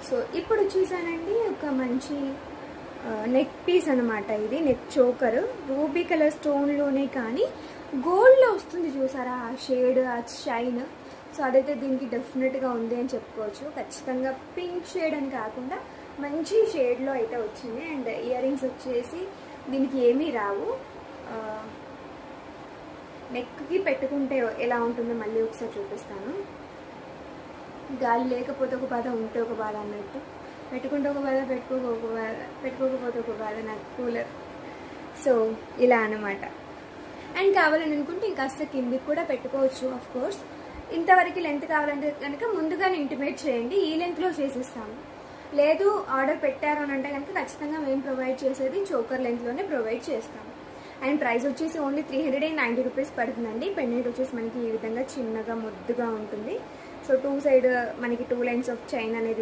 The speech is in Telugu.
సో ఇప్పుడు చూసానండి ఒక మంచి నెక్ పీస్ అనమాట. ఇది నెక్ చోకర్ రూబీ కలర్ స్టోన్లోనే కానీ గోల్డ్లో వస్తుంది చూసారా ఆ షేడ్, ఆ షైన్. సో అదైతే దీనికి డెఫినెట్గా ఉంది అని చెప్పుకోవచ్చు. ఖచ్చితంగా పింక్ షేడ్ అని కాకుండా మంచి షేడ్లో అయితే వచ్చింది. అండ్ ఇయర్ రింగ్స్ వచ్చేసి దీనికి ఏమీ రావు. నెక్కి పెట్టుకుంటే ఎలా ఉంటుందో మళ్ళీ ఒకసారి చూపిస్తాను. గాలి లేకపోతే ఒక బాధ, ఉంటే ఒక బాధ అన్నట్టు. పెట్టుకుంటే ఒక బాధ, పెట్టుకోకపోతే ఒక బాధ నాకు కూలర్. సో ఇలా అనమాట. అండ్ కావాలని అనుకుంటే ఇంకాస్త కిందికి కూడా పెట్టుకోవచ్చు. ఆఫ్ కోర్స్ ఇంతవరకు లెంత్ కావాలంటే కనుక ముందుగానే ఇంటిమేట్ చేయండి, ఈ లెంత్లో చేసిస్తాము. లేదు ఆర్డర్ పెట్టారు అని అంటే కనుక ఖచ్చితంగా మేము ప్రొవైడ్ చేసేది చోకర్ లెంత్లోనే ప్రొవైడ్ చేస్తాము. అండ్ ప్రైస్ వచ్చేసి ఓన్లీ 390 రూపీస్ పడుతుందండి. పెండెంట్ వచ్చేసి మనకి ఈ విధంగా చిన్నగా ముద్దుగా ఉంటుంది. సో 2 సైడ్ మనకి 2 లైన్స్ ఆఫ్ చైన్ అనేది